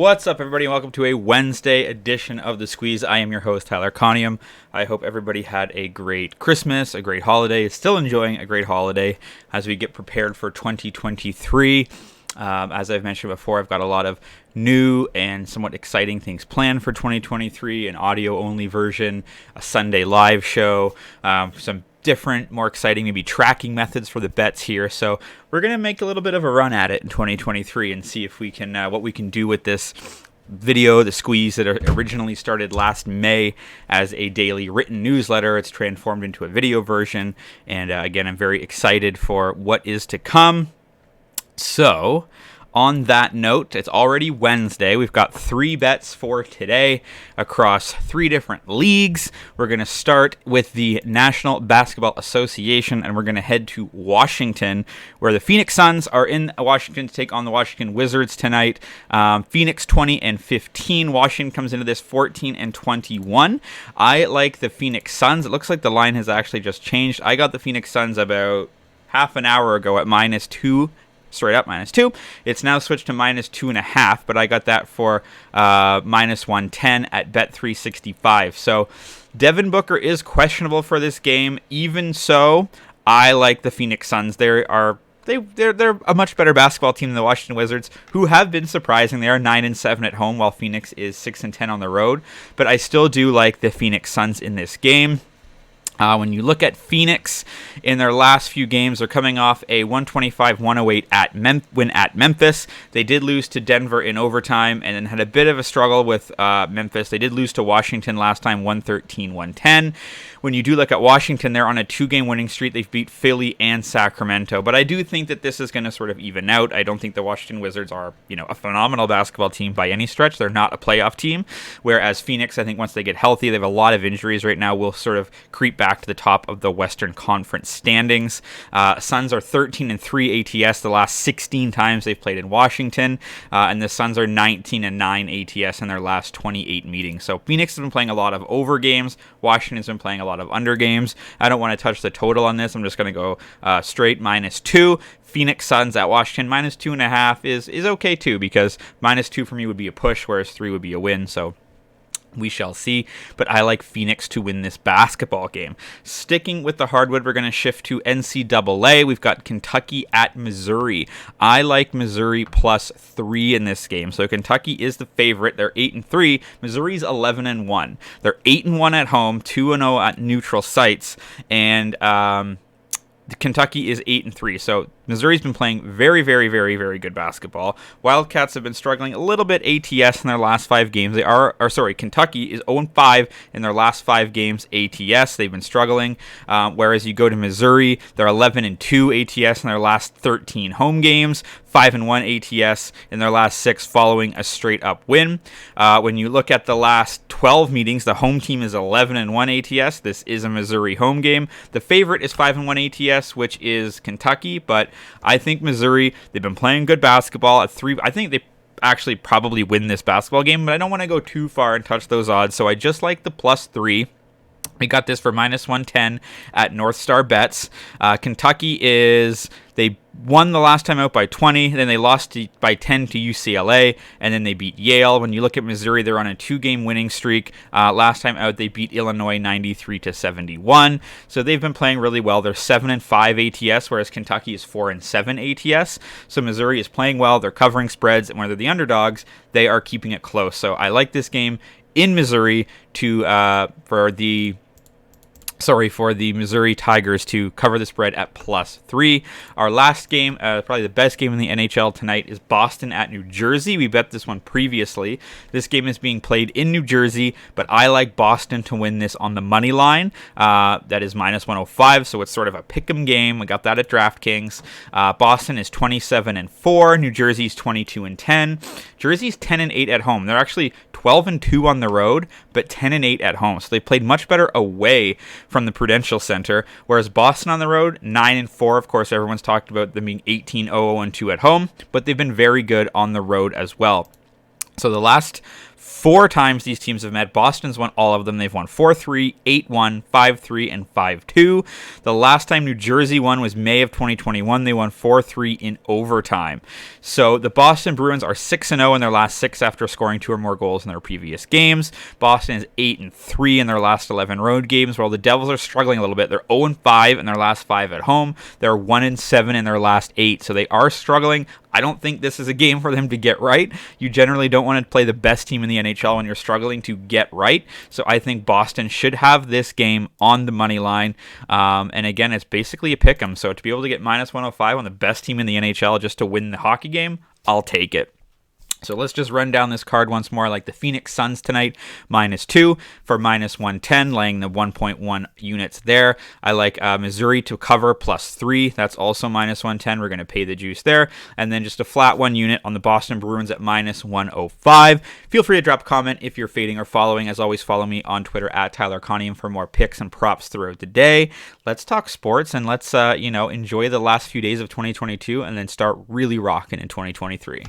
What's up, everybody? Welcome to a Wednesday edition of The Squeeze. I am your host, Tyler Conium. I hope everybody had a great Christmas, a great holiday, still enjoying a great holiday as we get prepared for 2023. As I've mentioned before, I've got a lot of new and somewhat exciting things planned for 2023, an audio-only version, a Sunday live show, some different, more exciting, maybe tracking methods for the bets here. So we're going to make a little bit of a run at it in 2023 and see if we can, what we can do with this video, The Squeeze, that originally started last May as a daily written newsletter. It's transformed into a video version. And again, I'm very excited for what is to come. So, on that note, it's already Wednesday. We've got 3 bets for today across 3 different leagues. We're going to start with the National Basketball Association, and we're going to head to Washington, where the Phoenix Suns are in Washington to take on the Washington Wizards tonight. Phoenix 20-15. Washington comes into this 14-21. I like the Phoenix Suns. It looks like the line has actually just changed. I got the Phoenix Suns about half an hour ago at -2. Straight up -2. It's now switched to -2.5, but I got that for -110 at Bet365. So Devin Booker is questionable for this game. Even so, I like the Phoenix Suns. They're a much better basketball team than the Washington Wizards, who have been surprising. They are 9-7 at home, while Phoenix is 6-10 on the road. But I still do like the Phoenix Suns in this game. When you look at Phoenix in their last few games, they're coming off a 125-108 win at Memphis. They did lose to Denver in overtime and then had a bit of a struggle with Memphis. They did lose to Washington last time, 113-110. When you do look at Washington, they're on a 2-game winning streak. They've beat Philly and Sacramento. But I do think that this is going to sort of even out. I don't think the Washington Wizards are, a phenomenal basketball team by any stretch. They're not a playoff team. Whereas Phoenix, I think once they get healthy, they have a lot of injuries right now, will sort of creep back to the top of the Western Conference standings. Suns are 13-3 ATS the last 16 times they've played in Washington, and the Suns are 19-9 ATS in their last 28 meetings. So Phoenix has been playing a lot of over games. Washington's been playing a lot of under games. I don't want to touch the total on this. I'm just going to go straight -2. Phoenix Suns at Washington -2.5 is okay too, because -2 for me would be a push, whereas 3 would be a win. So we shall see, but I like Phoenix to win this basketball game. Sticking with the hardwood, we're going to shift to NCAA. We've got Kentucky at Missouri. I like Missouri +3 in this game. So Kentucky is the favorite. They're 8-3. Missouri's 11-1. They're 8-1 at home, 2-0 at neutral sites, and Kentucky is 8-3. So Missouri's been playing very, very, very, very good basketball. Wildcats have been struggling a little bit ATS in their last 5 games. Kentucky is 0-5 in their last 5 games ATS. They've been struggling. Whereas you go to Missouri, they're 11-2 ATS in their last 13 home games, 5-1 ATS in their last 6 following a straight-up win. When you look at the last 12 meetings, the home team is 11-1 ATS. This is a Missouri home game. The favorite is 5-1 ATS, which is Kentucky, but I think Missouri, they've been playing good basketball at 3. I think they actually probably win this basketball game, but I don't want to go too far and touch those odds, so I just like the +3. We got this for -110 at North Star Bets. Kentucky they won the last time out by 20, then they lost by 10 to UCLA, and then they beat Yale. When you look at Missouri, they're on a 2-game winning streak. Last time out, they beat Illinois 93-71. So they've been playing really well. They're 7-5 ATS, whereas Kentucky is 4-7 ATS. So Missouri is playing well. They're covering spreads, and when they're the underdogs, they are keeping it close. So I like this game in Missouri for the Missouri Tigers to cover the spread at +3. Our last game, probably the best game in the NHL tonight, is Boston at New Jersey. We bet this one previously. This game is being played in New Jersey, but I like Boston to win this on the money line. That is -105, so it's sort of a pick'em game. We got that at DraftKings. Boston is 27-4. New Jersey's 22-10. Jersey's 10-8 at home. They're actually 12-2 on the road, but 10-8 at home. So they played much better away from the Prudential Center, whereas Boston on the road, 9-4. Of course, everyone's talked about them being 18-0-2 at home, but they've been very good on the road as well. So the last 4 times these teams have met, Boston's won all of them. They've won 4-3, 8-1, 5-3, and 5-2. The last time New Jersey won was May of 2021. They won 4-3 in overtime. So the Boston Bruins are 6-0 in their last 6 after scoring 2 or more goals in their previous games. Boston is 8-3 in their last 11 road games, while the Devils are struggling a little bit. They're 0-5 in their last 5 at home. They're 1-7 in their last 8, so they are struggling. I don't think this is a game for them to get right. You generally don't want to play the best team in the NHL when you're struggling to get right. So I think Boston should have this game on the money line. And again, it's basically a pick 'em. So to be able to get minus 105 on the best team in the NHL just to win the hockey game, I'll take it. So let's just run down this card once more. I like the Phoenix Suns tonight, -2 for minus 110, laying the 1.1 units there. I like Missouri to cover +3. That's also minus 110. We're going to pay the juice there. And then just a flat 1 unit on the Boston Bruins at minus 105. Feel free to drop a comment if you're fading or following. As always, follow me on Twitter at Tyler Conium for more picks and props throughout the day. Let's talk sports and let's enjoy the last few days of 2022 and then start really rocking in 2023.